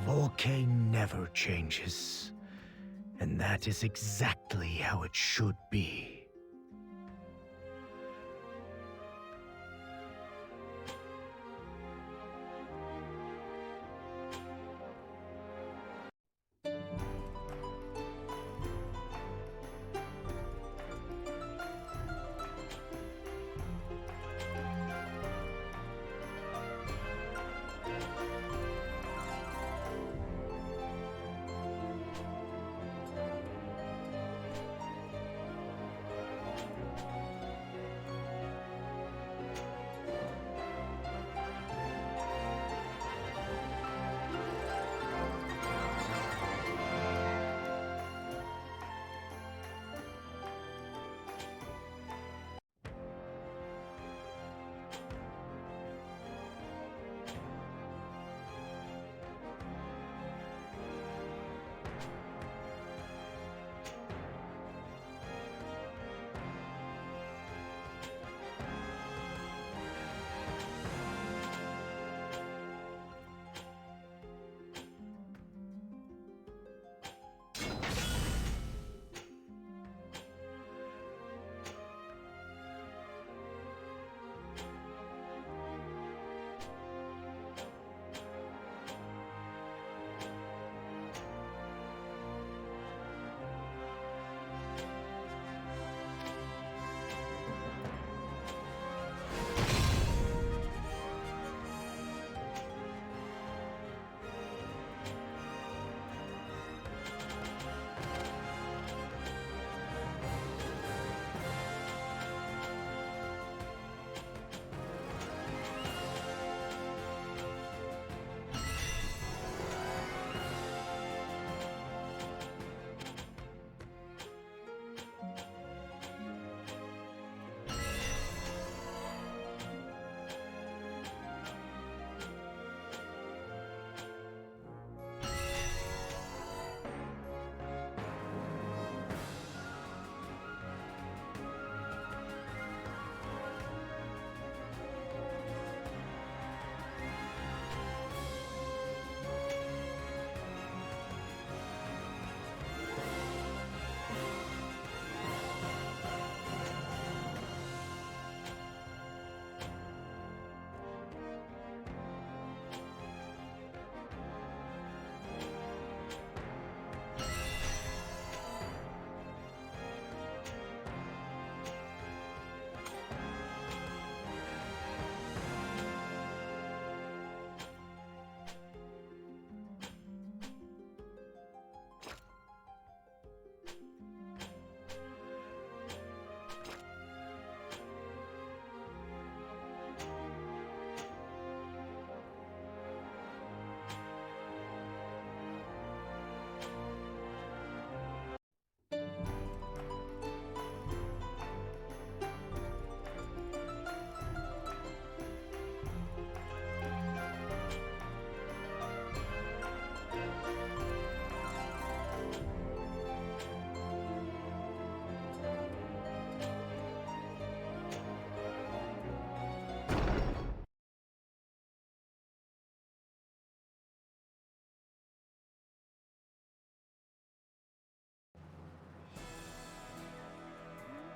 Volcane never changes. And that is exactly how it should be.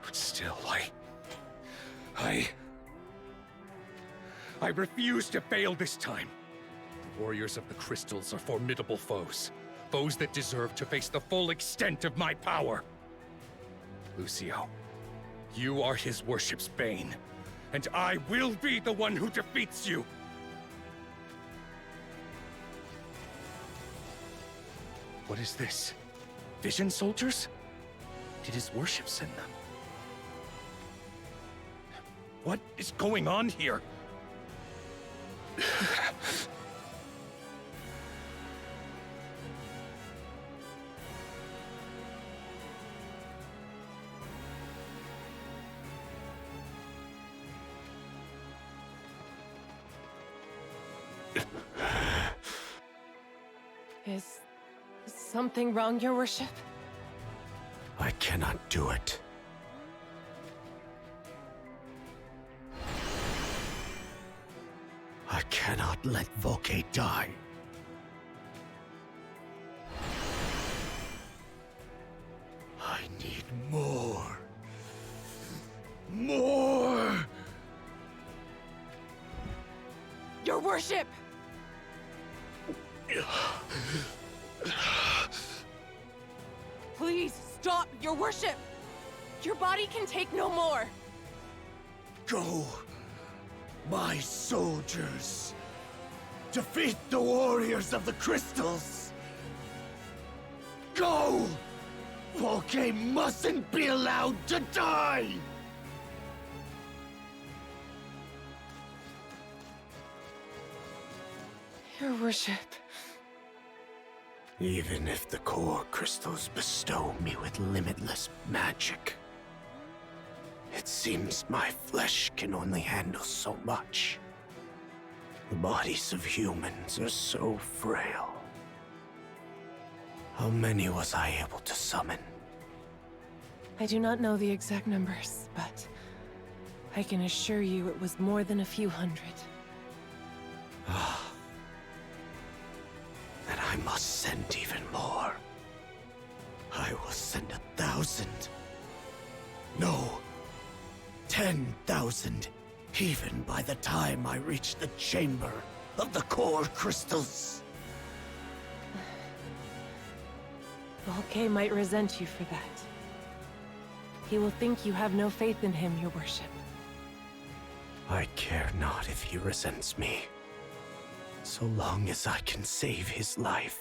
But still, I refuse to fail this time. The Warriors of the Crystals are formidable foes. Foes that deserve to face the full extent of my power. Lucio, you are his worship's bane, and I will be the one who defeats you! What is this? Vision soldiers? Did his worship send them? What is going on here? Is something wrong, Your Worship? I cannot do it. I cannot let Volke die. more. More! Your worship! Please stop, your worship! Your body can take no more! Go, my soldiers. Defeat the warriors of the crystals. Go! Volke mustn't be allowed to die! Your worship. Even if the core crystals bestow me with limitless magic, it seems my flesh can only handle so much. The bodies of humans are so frail. How many was I able to summon? I do not know the exact numbers, but I can assure you it was more than a few hundred. Then I must send even more. I will send 1,000. No, 10,000. Even by the time I reach the chamber of the core crystals. Volke might resent you for that. He will think you have no faith in him, your worship. I care not if he resents me, so long as I can save his life.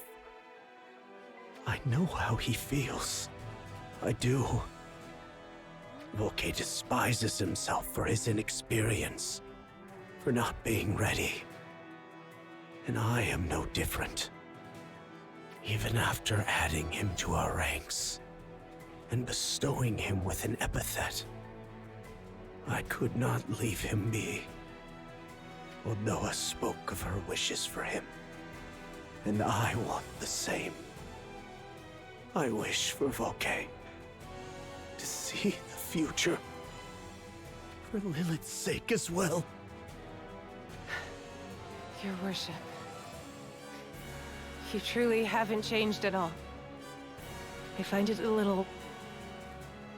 I know how he feels. I do. Volke despises himself for his inexperience, for not being ready. And I am no different. Even after adding him to our ranks, and bestowing him with an epithet, I could not leave him be. Odoa spoke of her wishes for him, and I want the same. I wish for Volke to see the future, for Lilith's sake as well. Your worship. You truly haven't changed at all. I find it a little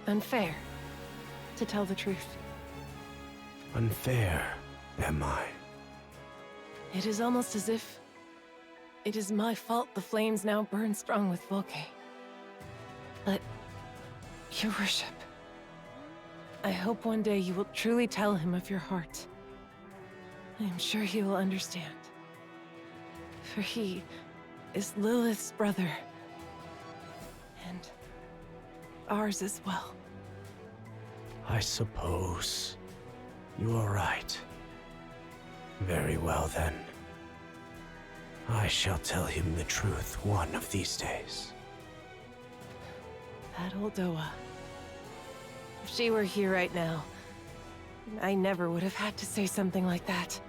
unfair, to tell the truth. Unfair, am I? It is almost as if it is my fault the flames now burn strong with Volke. But, your worship, I hope one day you will truly tell him of your heart. I am sure he will understand. For he is Lilith's brother. And ours as well. I suppose you are right. Very well then. I shall tell him the truth one of these days. That old Doa. If she were here right now, I never would have had to say something like that.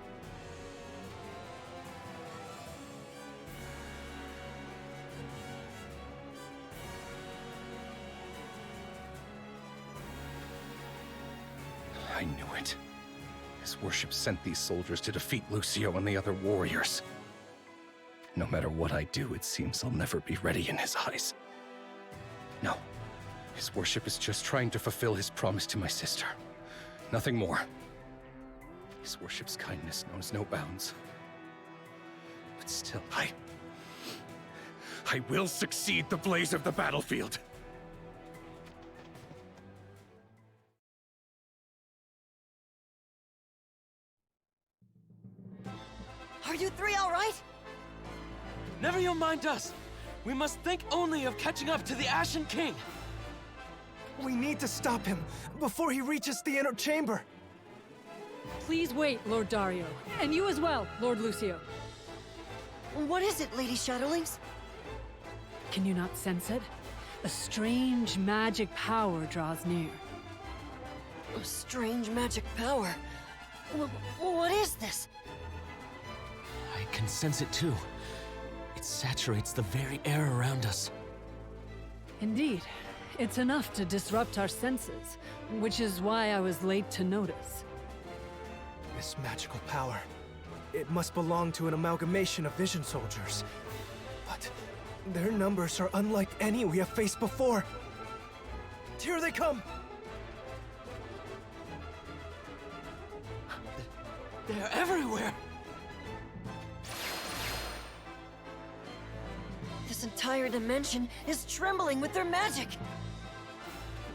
I knew it. His worship sent these soldiers to defeat Lucio and the other warriors. No matter what I do, it seems I'll never be ready in his eyes. No. His worship is just trying to fulfill his promise to my sister. Nothing more. His worship's kindness knows no bounds. But still, I will succeed the blaze of the battlefield. Are you three all right? Never you mind us. We must think only of catching up to the Ashen King. We need to stop him before he reaches the inner chamber. Please wait, Lord Dario. And you as well, Lord Lucio. What is it, Lady Shadowlings? Can you not sense it? A strange magic power draws near. A strange magic power. What is this? I can sense it too. It saturates the very air around us. Indeed. It's enough to disrupt our senses, which is why I was late to notice. This magical power. It must belong to an amalgamation of Vision Soldiers. But their numbers are unlike any we have faced before. Here they come! They're everywhere! This entire dimension is trembling with their magic!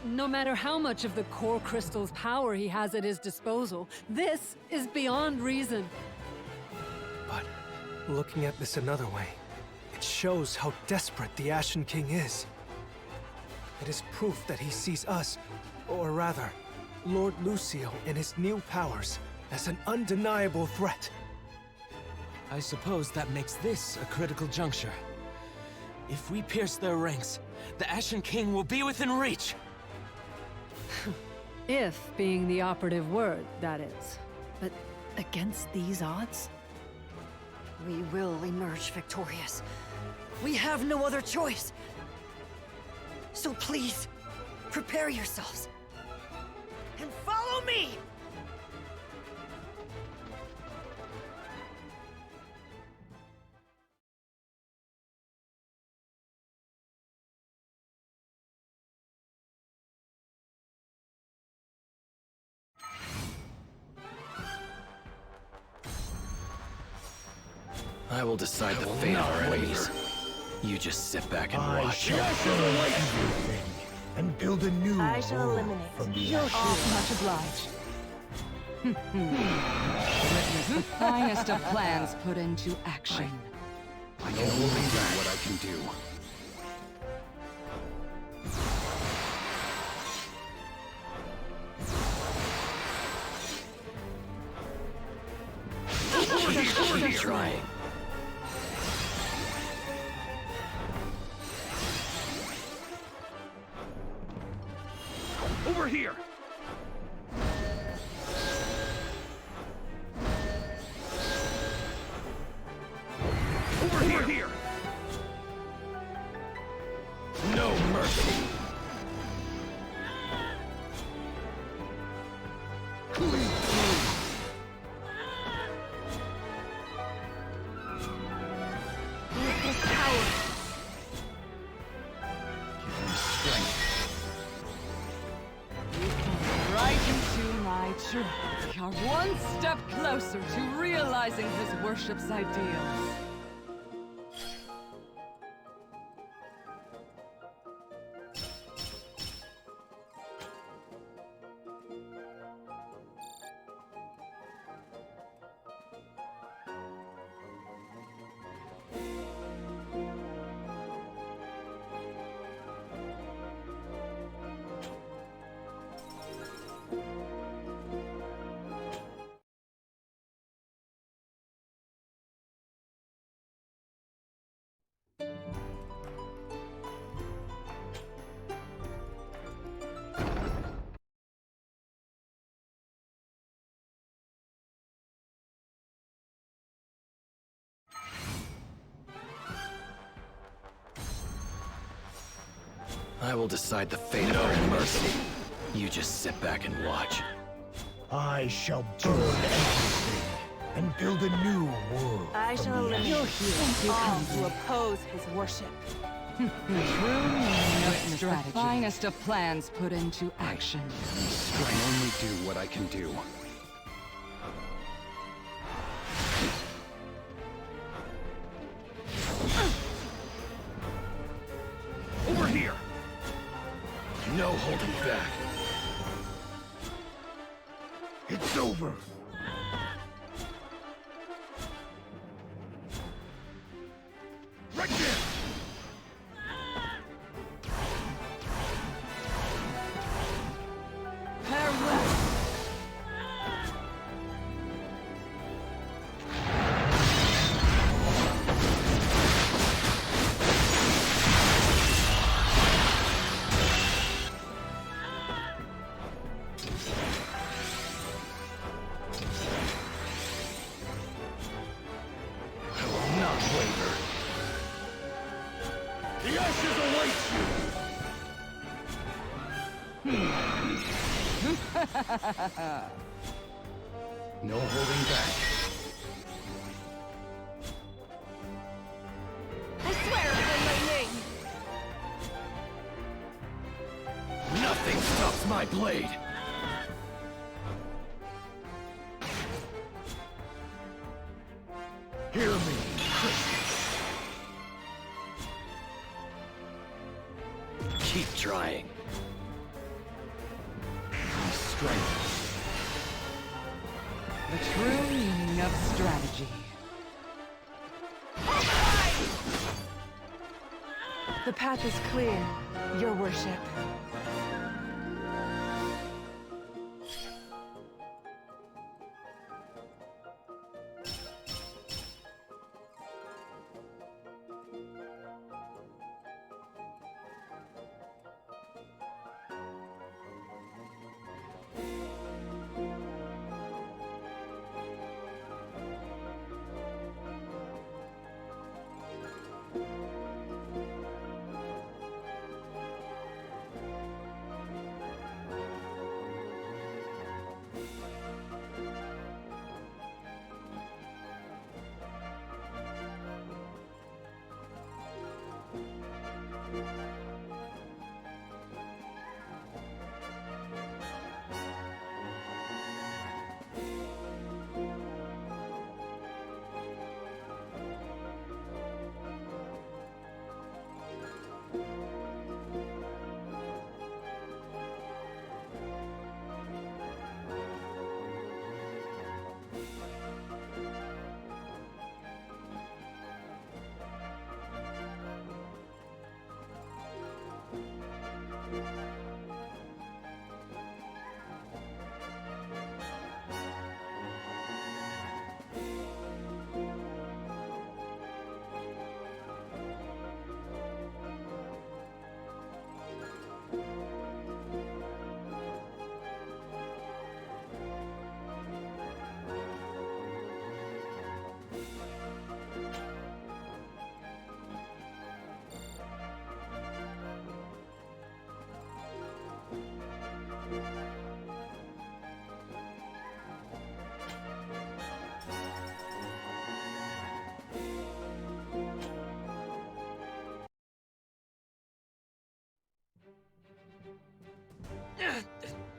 No matter how much of the core crystal's power he has at his disposal, this is beyond reason. But looking at this another way, it shows how desperate the Ashen King is. It is proof that he sees us, or rather, Lord Lucio and his new powers, as an undeniable threat. I suppose that makes this a critical juncture. If we pierce their ranks, the Ashen King will be within reach! If being the operative word, that is. But against these odds? We will emerge victorious. We have no other choice. So please, prepare yourselves. And follow me! I will decide the fate of our enemies. You just sit back and I watch. shall eliminate everything and build a new I shall world eliminate. from the You'll ashes. Much obliged. Witness the finest of plans put into action. I can only do what I can do. Keep trying. Over here! Over here! No mercy. Right into my tree. We are one step closer to realizing his worship's ideals. I will decide the fate of our enemies. You just sit back and watch. I shall burn everything and build a new world I from shall the eliminate ashes. all who oppose his worship. True meaning of strategy. The finest of plans put into action. I can only do what I can do. Over here! No holding back. It's over. Right there! Farewell. I will not waver. The ashes await you! No holding back. I swear by my name. Nothing my blade! Hear me, Christians. Keep trying. My strength. The true meaning of strategy. The path is clear, Your Worship.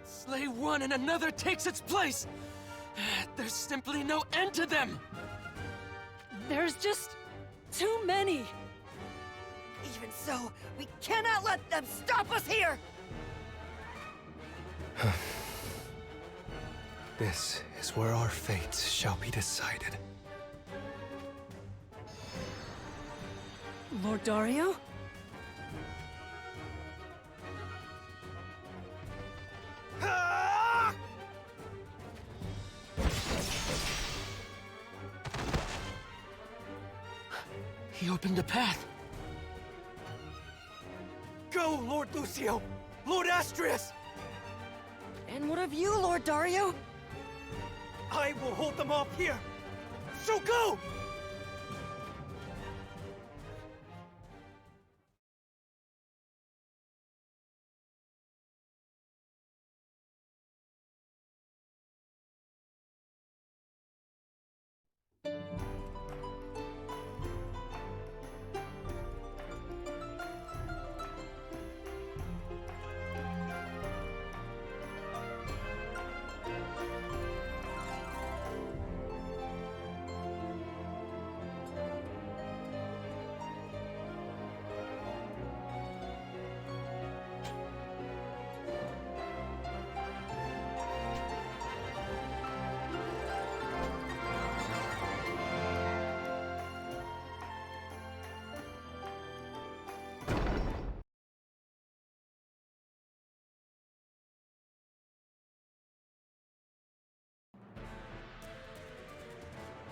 Slay one and another takes its place! There's simply no end to them! There's just too many. Even so, we cannot let them stop us here! This is where our fates shall be decided. Lord Dario? He opened a path. Go, Lord Lucio! Lord Astrius! And what of you, Lord Dario? I will hold them off here! So go!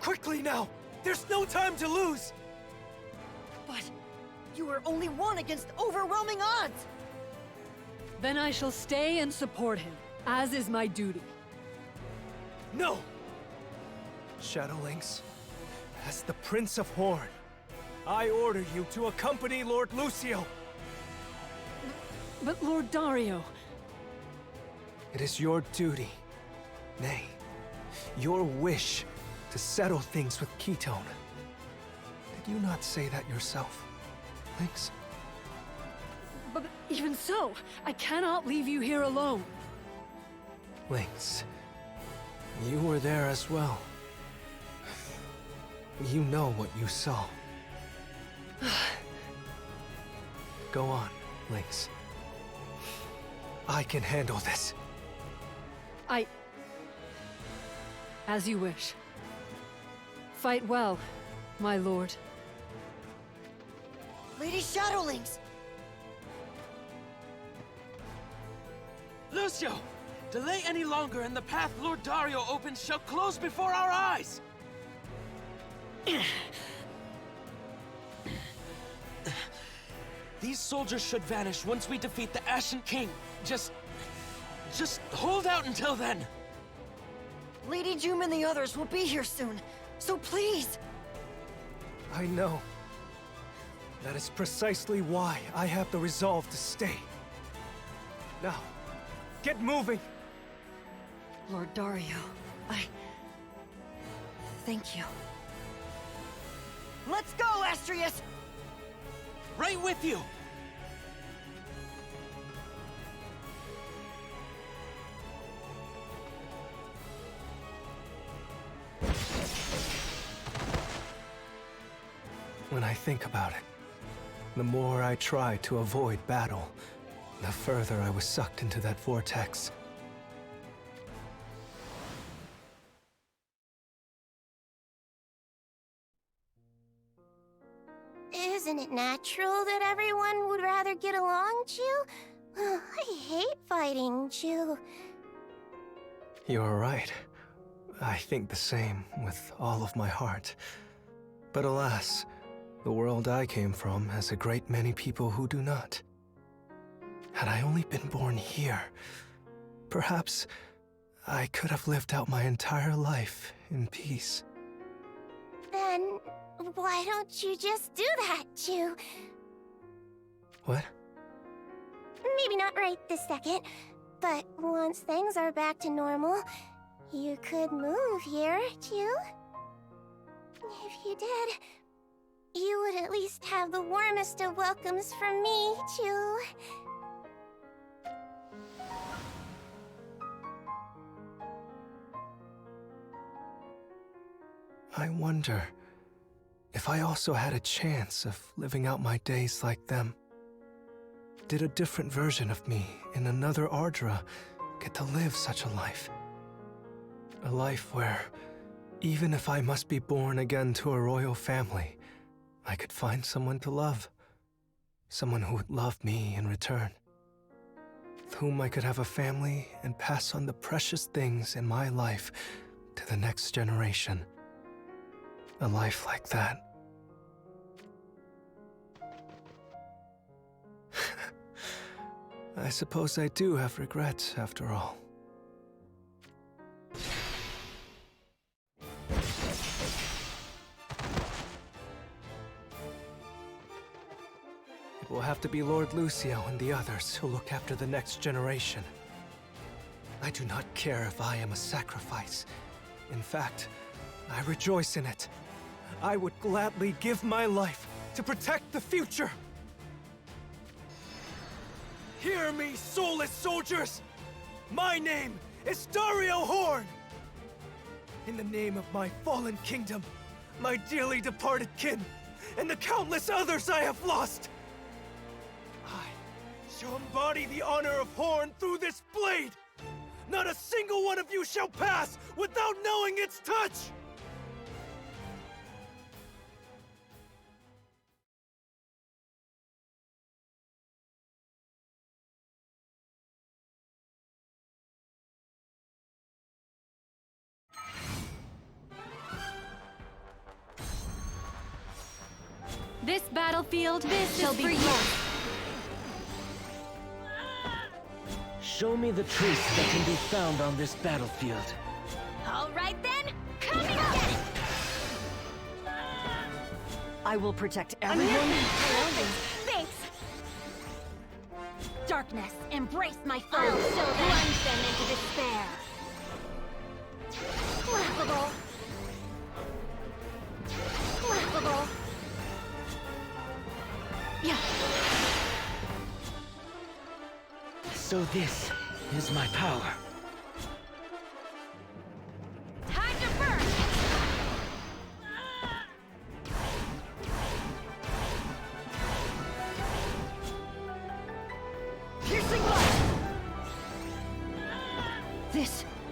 Quickly now! There's no time to lose! But you are only one against overwhelming odds! Then I shall stay and support him, as is my duty. No! Shadowlings, as the Prince of Horn, I order you to accompany Lord Lucio! But Lord Dario... It is your duty, nay, your wish to settle things with Ketone. Did you not say that yourself, Lynx? But even so, I cannot leave you here alone. Lynx, you were there as well. You know what you saw. Go on, Lynx. I can handle this. As you wish. Fight well, my lord. Lady Shadowlings! Lucio! Delay any longer and the path Lord Dario opens shall close before our eyes! These soldiers should vanish once we defeat the Ashen King. Just hold out until then. Lady Doom and the others will be here soon, so please! I know. That is precisely why I have the resolve to stay. Now, get moving! Lord Dario, thank you. Let's go, Astrius! Right with you! When I think about it, the more I tried to avoid battle, the further I was sucked into that vortex. Isn't it natural that everyone would rather get along, Chew? I hate fighting, Chew. You're right. I think the same with all of my heart. But alas, the world I came from has a great many people who do not. Had I only been born here, perhaps I could have lived out my entire life in peace. Then why don't you just do that, Chew? What? Maybe not right this second, but once things are back to normal, you could move here, Chew. If you did, you would at least have the warmest of welcomes from me, Chew. I wonder if I also had a chance of living out my days like them. Did a different version of me in another Ardra get to live such a life? A life where, even if I must be born again to a royal family, I could find someone to love. Someone who would love me in return. With whom I could have a family and pass on the precious things in my life to the next generation. A life like that. I suppose I do have regrets, after all. It will have to be Lord Lucio and the others who look after the next generation. I do not care if I am a sacrifice. In fact, I rejoice in it. I would gladly give my life to protect the future! Hear me, soulless soldiers! My name is Dario Horn! In the name of my fallen kingdom, my dearly departed kin, and the countless others I have lost, I shall embody the honor of Horn through this blade! Not a single one of you shall pass without knowing its touch! This battlefield, shall be yours. Show me the trace that can be found on this battlefield. All right then, come and get it! I will protect everyone. Thanks! Darkness, embrace my foe! I'll show plunge them into despair! Laughable! Laughable! Yeah. So this is my power.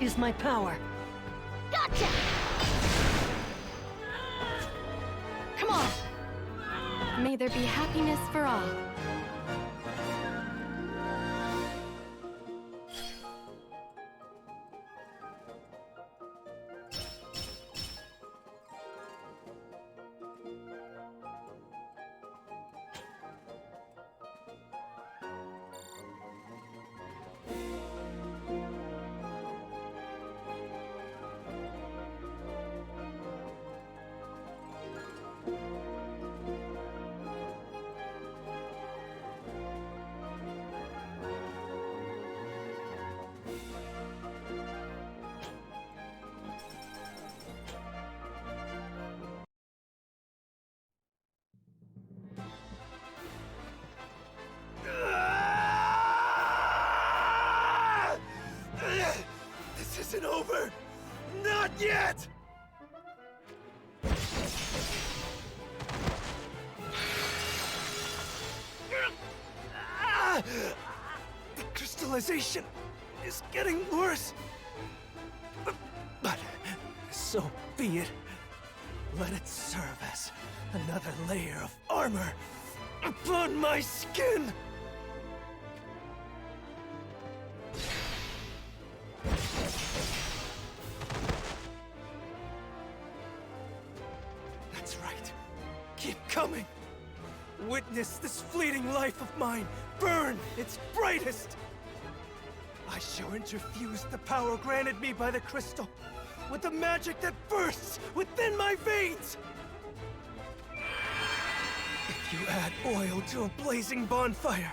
is my power. Gotcha! Come on! May there be happiness for all. This isn't over! Not yet! The crystallization is getting worse. But so be it. Let it serve as another layer of armor upon my skin. That's right. Keep coming. Witness this fleeting life of mine burn its brightest. I shall interfuse the power granted me by the crystal with the magic that bursts within my veins. If you add oil to a blazing bonfire,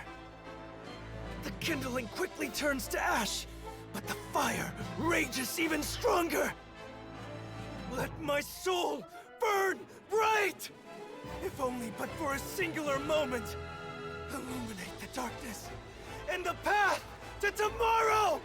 the kindling quickly turns to ash, but the fire rages even stronger. Let my soul burn bright! If only but for a singular moment. Illuminate the darkness and the path to tomorrow!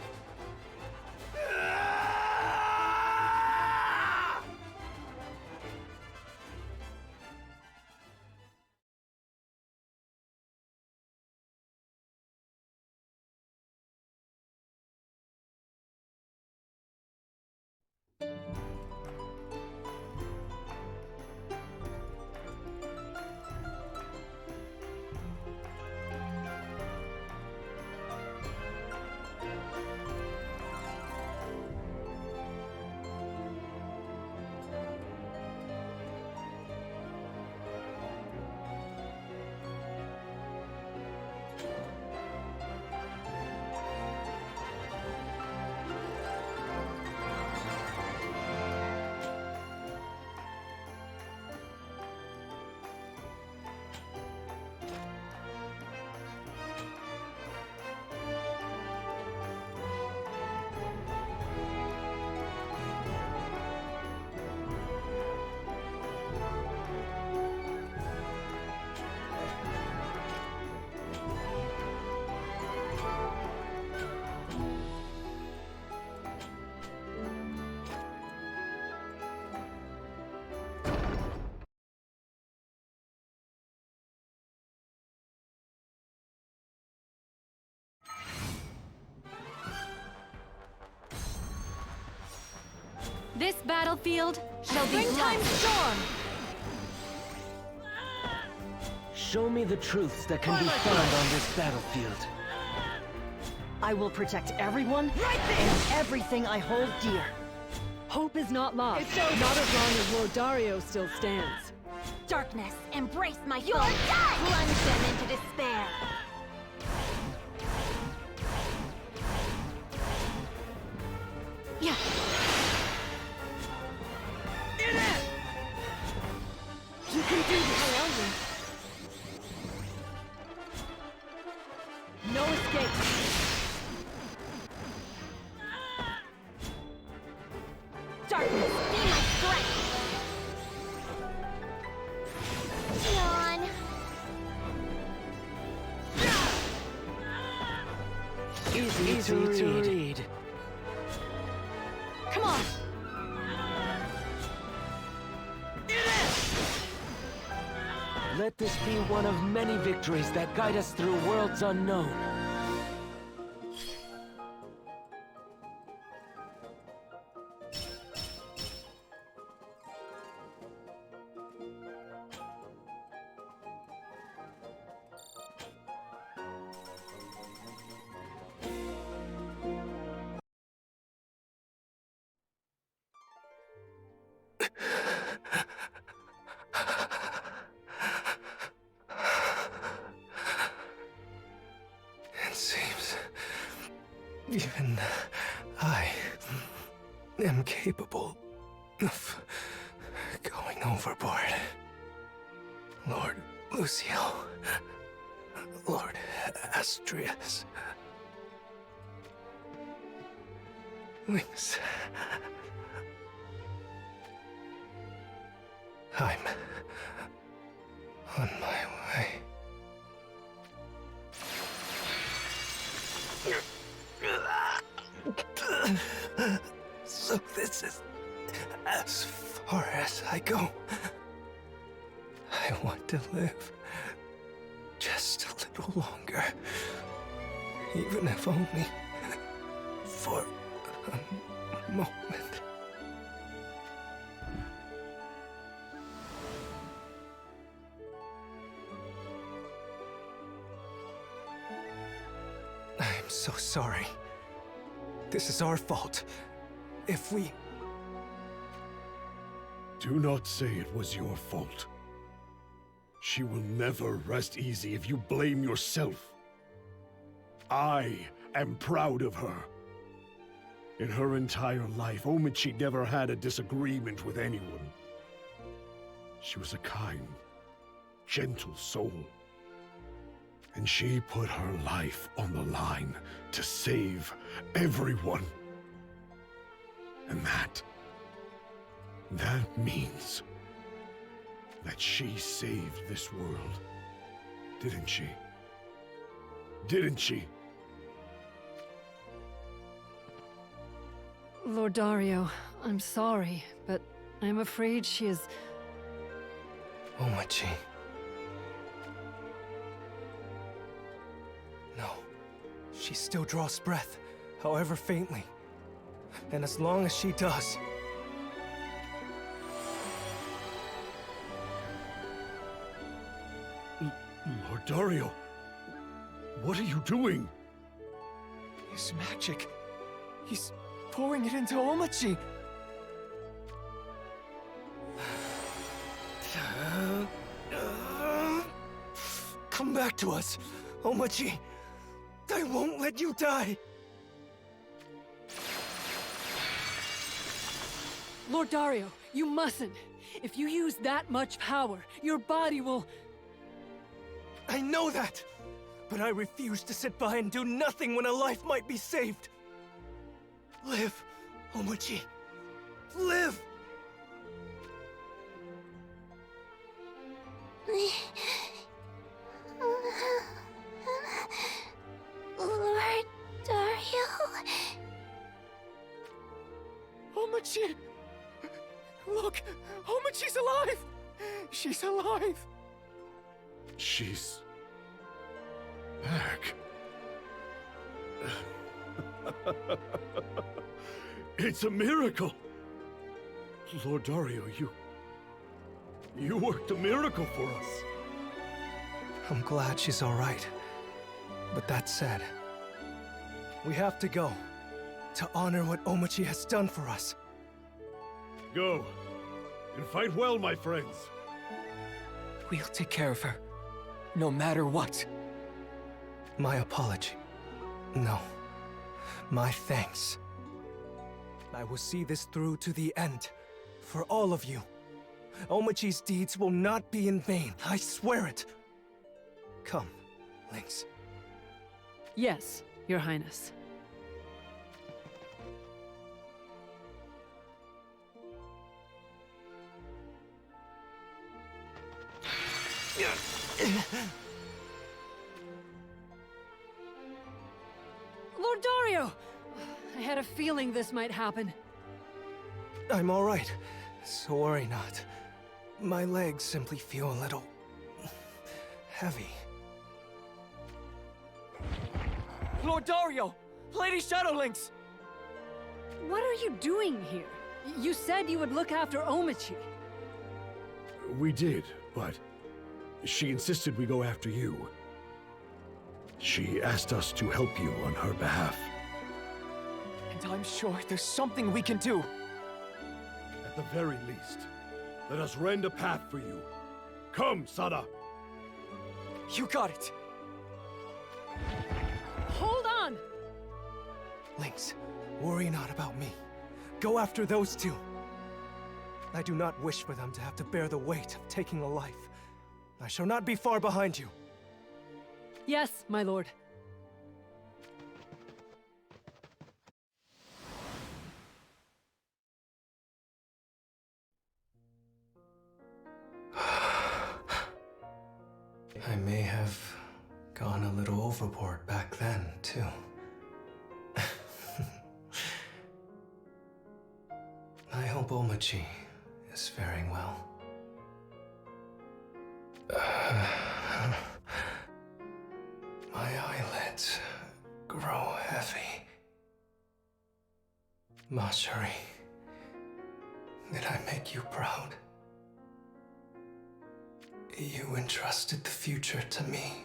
This battlefield shall be Springtime storm! Show me the truths that can be found on this battlefield. I will protect everyone and everything I hold dear. Hope is not lost. Not as long as Lord Dario still stands. Darkness, embrace my You're foes. done! Plunge them into despair. Yeah. You can do this! No escape! Darkness, be my strength. Yawn. Easy to read. Come on! Let this be one of many victories that guide us through worlds unknown. Even I am capable of going overboard. Lord Lucio, Lord Astrius, Lynx, I'm on my way. So this is as far as I go. I want to live just a little longer, even if only for a moment. I'm so sorry. This is our fault. If we... Do not say it was your fault. She will never rest easy if you blame yourself. I am proud of her. In her entire life, Omichi never had a disagreement with anyone. She was a kind, gentle soul. And she put her life on the line to save everyone. And that means that she saved this world. Didn't she? Didn't she? Lord Dario, I'm sorry, but I'm afraid she is... Omichi. No. She still draws breath, however faintly. And as long as she does... Lord Dario, what are you doing? His magic. He's pouring it into Omichi. Come back to us, Omichi. I won't let you die. Lord Dario, you mustn't. If you use that much power, your body will... I know that! But I refuse to sit by and do nothing when a life might be saved. Live, Omichi. Live! Lord Dario? Omichi! Look! Omichi's alive! She's alive! She's... back. It's a miracle! Lord Dario, you worked a miracle for us. I'm glad she's all right. But that said, we have to go to honor what Omichi has done for us. Go, and fight well, my friends. We'll take care of her, no matter what. My apology. No. My thanks. I will see this through to the end, for all of you. Omichi's deeds will not be in vain, I swear it. Come, Lynx. Yes, Your Highness. Lord Dario! I had a feeling this might happen. I'm all right, so worry not. My legs simply feel a little... heavy. Lord Dario! Lady Shadowlynx! What are you doing here? You said you would look after Omichi. We did, but she insisted we go after you. She asked us to help you on her behalf. And I'm sure there's something we can do. At the very least, let us rend a path for you. Come, Sada! You got it! Hold on! Lynx, worry not about me. Go after those two. I do not wish for them to have to bear the weight of taking a life. I shall not be far behind you. Yes, my lord. I may have gone a little overboard back then, too. I hope Omachi is faring well. My eyelids grow heavy. Mashari, did I make you proud? You entrusted the future to me.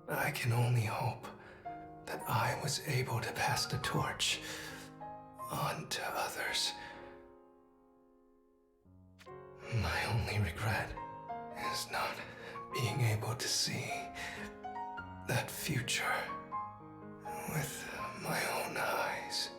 I can only hope that I was able to pass the torch on to others. My only regret is not being able to see that future with my own eyes.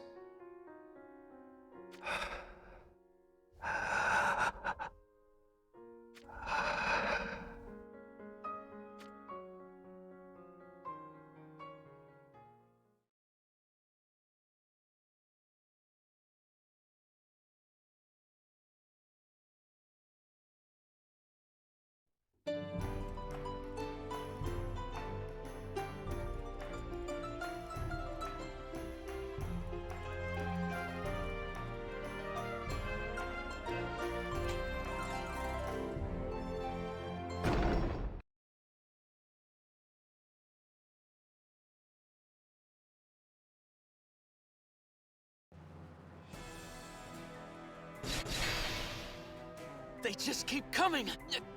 They just keep coming!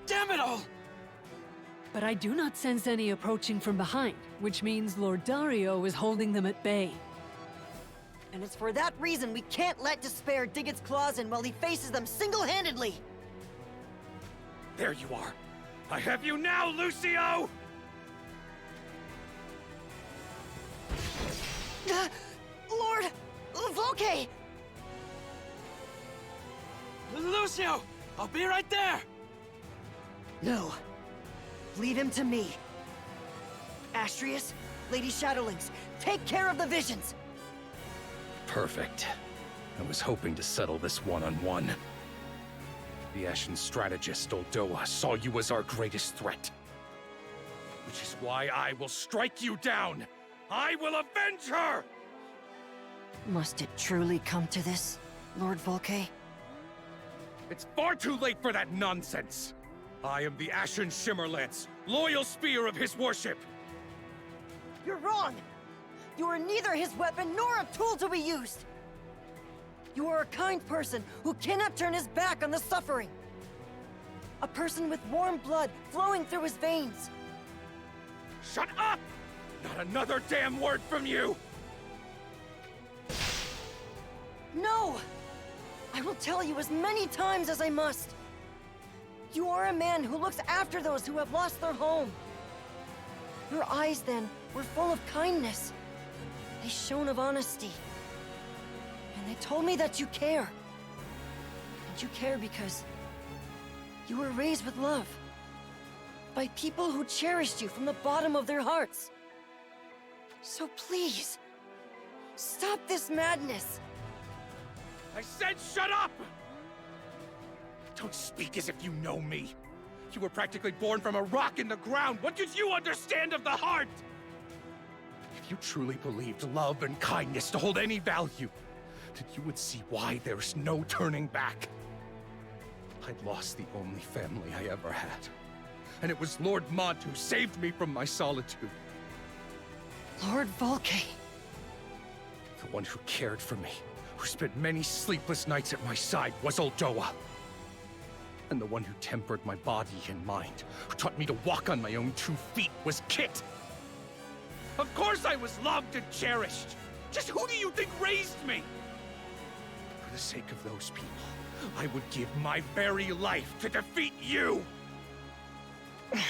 Damn it all! But I do not sense any approaching from behind, which means Lord Dario is holding them at bay. And it's for that reason we can't let despair dig its claws in while he faces them single-handedly! There you are! I have you now, Lucio! Lord Volke! Lucio! I'll be right there! No. Leave him to me. Astrius, Lady Shadowlings, take care of the visions! Perfect. I was hoping to settle this one-on-one. The Ashen strategist, Oldoa, saw you as our greatest threat. Which is why I will strike you down! I will avenge her! Must it truly come to this, Lord Volke? It's far too late for that nonsense! I am the Ashen Shimmerlance, loyal spear of his worship! You're wrong! You are neither his weapon nor a tool to be used! You are a kind person who cannot turn his back on the suffering! A person with warm blood flowing through his veins! Shut up! Not another damn word from you! No! I will tell you as many times as I must. You are a man who looks after those who have lost their home. Your eyes, then, were full of kindness. They shone of honesty. And they told me that you care. And you care because you were raised with love. By people who cherished you from the bottom of their hearts. So please, stop this madness. I said shut up! Don't speak as if you know me. You were practically born from a rock in the ground. What did you understand of the heart? If you truly believed love and kindness to hold any value, then you would see why there's no turning back. I'd lost the only family I ever had. And it was Lord Mont who saved me from my solitude. Lord Volke. The one who cared for me, who spent many sleepless nights at my side, was Oldoa. And the one who tempered my body and mind, who taught me to walk on my own 2 feet, was Kit. Of course I was loved and cherished. Just who do you think raised me? For the sake of those people, I would give my very life to defeat you! I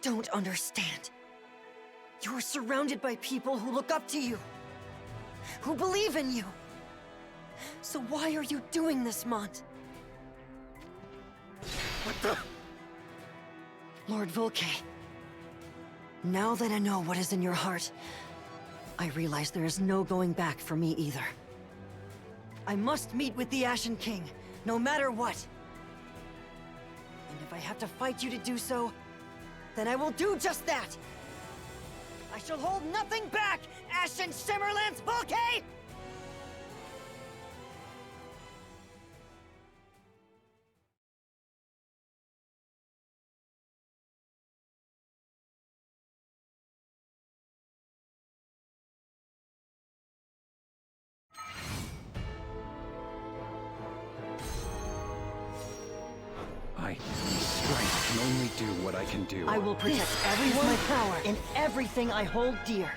don't understand. You're surrounded by people who look up to you, who believe in you. So why are you doing this, Mont? What the? Lord Volkay, now that I know what is in your heart, I realize there is no going back for me either. I must meet with the Ashen King, no matter what. And if I have to fight you to do so, then I will do just that! I shall hold nothing back, Ashen Shimmerlands Volkay! I, strength, can only do what I can do. I will protect everyone, my power, and everything I hold dear.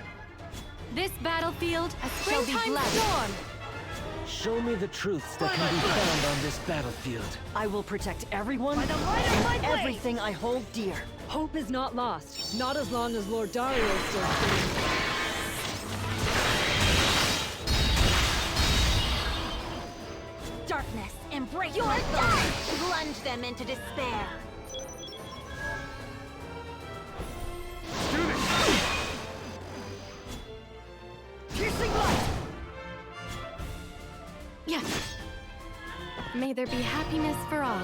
This battlefield shall be Springtime blessed. storm! Show me the truths that can be found on this battlefield. I will protect everyone By the might of my and blade! everything I hold dear. Hope is not lost. Not as long as Lord Dario is still standing. Darkness, embrace my thoughts. Plunge them into despair. Piercing light! Yes. May there be happiness for all.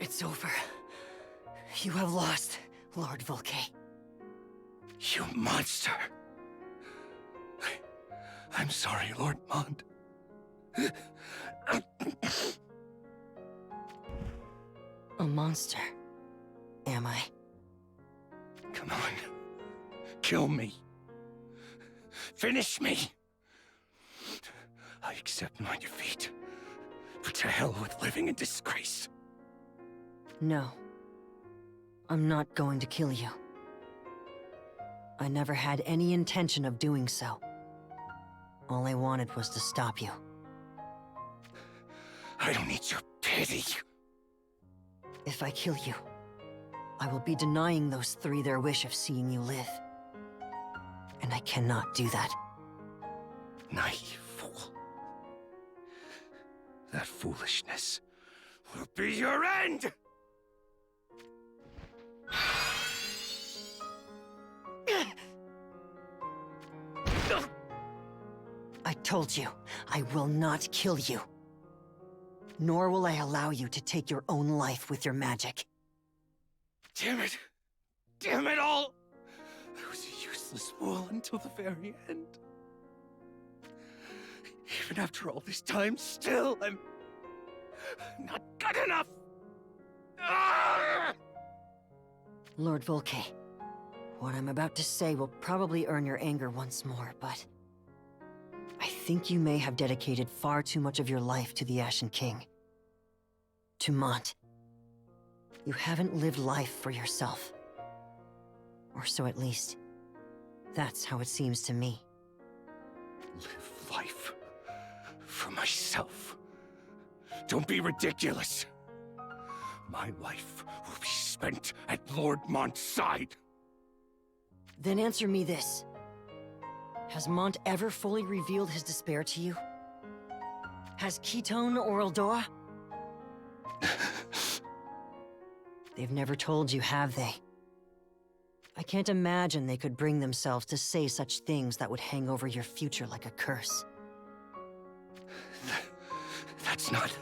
It's over. You have lost, Lord Volkay. You monster! I'm sorry, Lord Mont. A monster, am I? Come on. Kill me. Finish me! I accept my defeat. But to hell with living in disgrace. No. I'm not going to kill you. I never had any intention of doing so. All I wanted was to stop you. I don't need your pity. If I kill you, I will be denying those three their wish of seeing you live. And I cannot do that. Naive fool. That foolishness will be your end! I told you, I will not kill you. Nor will I allow you to take your own life with your magic. Damn it! Damn it all! I was a useless fool until the very end. Even after all this time, still, I'm not good enough! Ah! Lord Volkay, what I'm about to say will probably earn your anger once more, but I think you may have dedicated far too much of your life to the Ashen King. To Mont. You haven't lived life for yourself. Or so at least. That's how it seems to me. Live life for myself. Don't be ridiculous. My life will be spent at Lord Mont's side. Then answer me this. Has Mont ever fully revealed his despair to you? Has Ketone or Eldoa? They've never told you, have they? I can't imagine they could bring themselves to say such things that would hang over your future like a curse. That's not...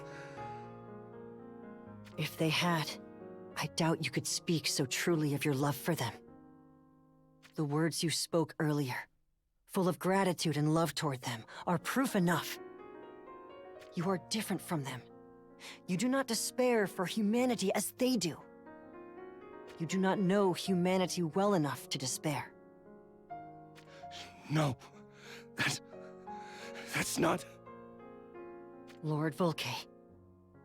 If they had, I doubt you could speak so truly of your love for them. The words you spoke earlier, full of gratitude and love toward them, are proof enough. You are different from them. You do not despair for humanity as they do. You do not know humanity well enough to despair. No. That's not... Lord Volke,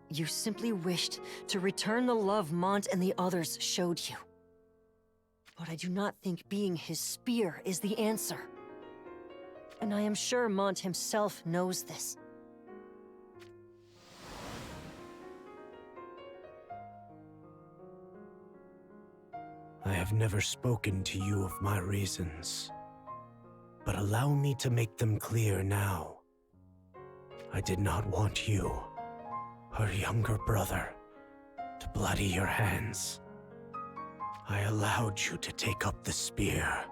you simply wished to return the love Mont and the others showed you. But I do not think being his spear is the answer. And I am sure Mont himself knows this. I have never spoken to you of my reasons, but allow me to make them clear now. I did not want you, her younger brother, to bloody your hands. I allowed you to take up the spear,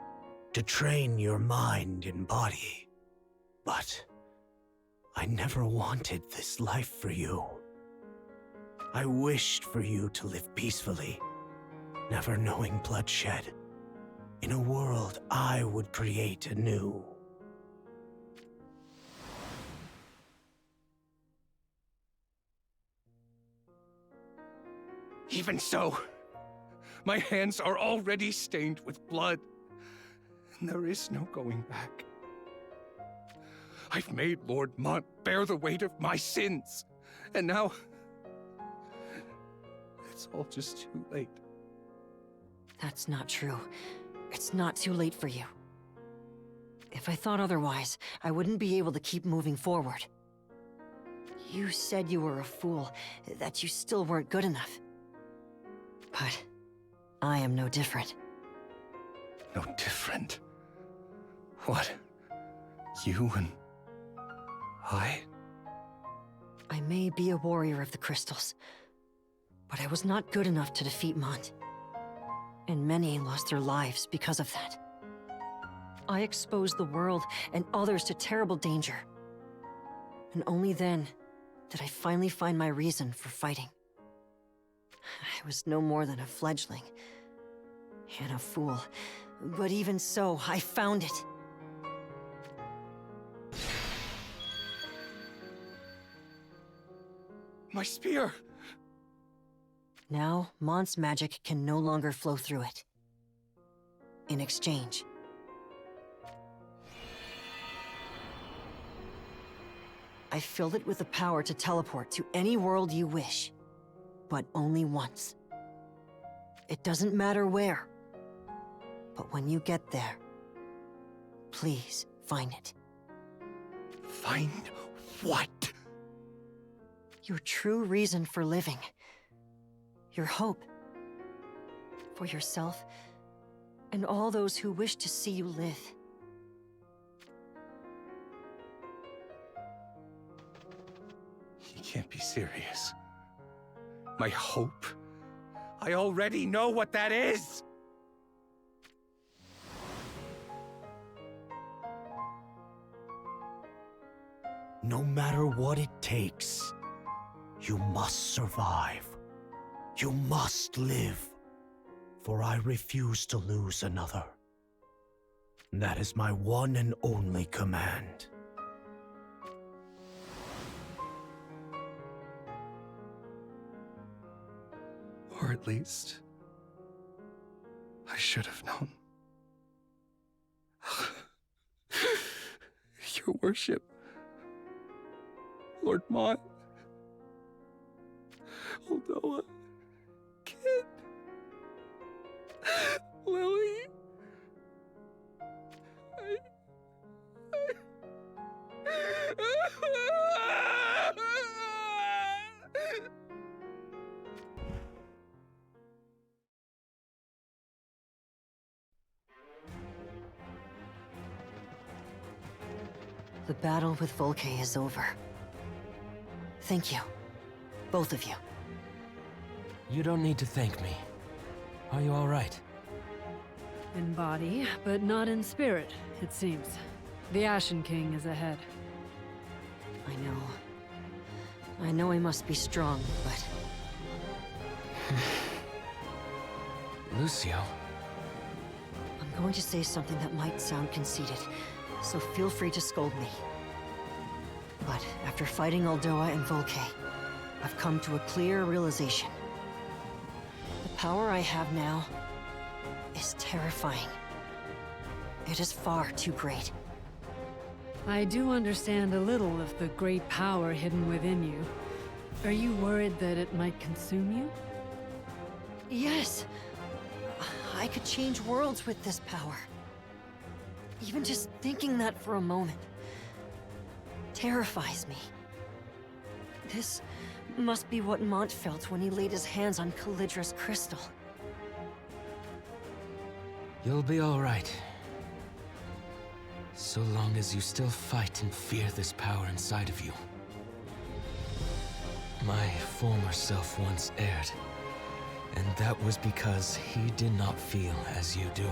to train your mind and body. But I never wanted this life for you. I wished for you to live peacefully, never knowing bloodshed, in a world I would create anew. Even so, my hands are already stained with blood, and there is no going back. I've made Lord Mont bear the weight of my sins, and now... it's all just too late. That's not true. It's not too late for you. If I thought otherwise, I wouldn't be able to keep moving forward. You said you were a fool, that you still weren't good enough. But I am no different. No different? What? You and... I may be a warrior of the crystals, but I was not good enough to defeat Mont. And many lost their lives because of that. I exposed the world and others to terrible danger. And only then did I finally find my reason for fighting. I was no more than a fledgling. And a fool. But even so, I found it. My spear! Now, Mont's magic can no longer flow through it. In exchange, I filled it with the power to teleport to any world you wish, but only once. It doesn't matter where, but when you get there, please find it. Find what? Your true reason for living. Your hope. For yourself, and all those who wish to see you live. You can't be serious. My hope? I already know what that is! No matter what it takes, you must survive. You must live. For I refuse to lose another. That is my one and only command. Or at least, I should have known. Your worship, Lord Mont, Eldoa, Kid, Lily, The battle with Volke is over. Thank you. Both of you. You don't need to thank me. Are you all right? In body, but not in spirit, it seems. The Ashen King is ahead. I know. I know I must be strong, but... Lucio. I'm going to say something that might sound conceited, so feel free to scold me. But after fighting Aldoa and Volke, I've come to a clear realization. The power I have now is terrifying. It is far too great. I do understand a little of the great power hidden within you. Are you worried that it might consume you? Yes! I could change worlds with this power. Even just thinking that for a moment terrifies me. This must be what Mont felt when he laid his hands on Callidra's crystal. You'll be all right. So long as you still fight and fear this power inside of you. My former self once erred, and that was because he did not feel as you do.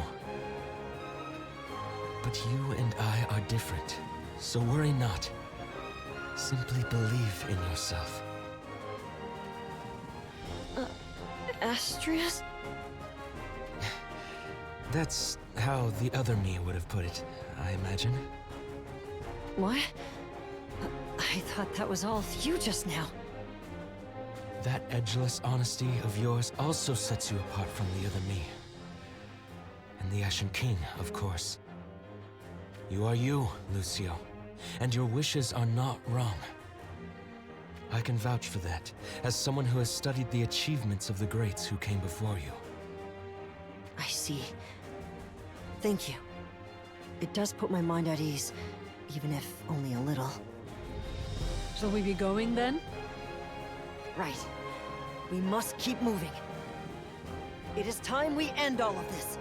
But you and I are different, so worry not. Simply believe in yourself. Astrius? That's how the other me would have put it, I imagine. What? I thought that was all you just now. That edgeless honesty of yours also sets you apart from the other me. And the Ashen King, of course. You are you, Lucio, and your wishes are not wrong. I can vouch for that, as someone who has studied the achievements of the greats who came before you. I see. Thank you. It does put my mind at ease, even if only a little. Shall we be going then? Right. We must keep moving. It is time we end all of this.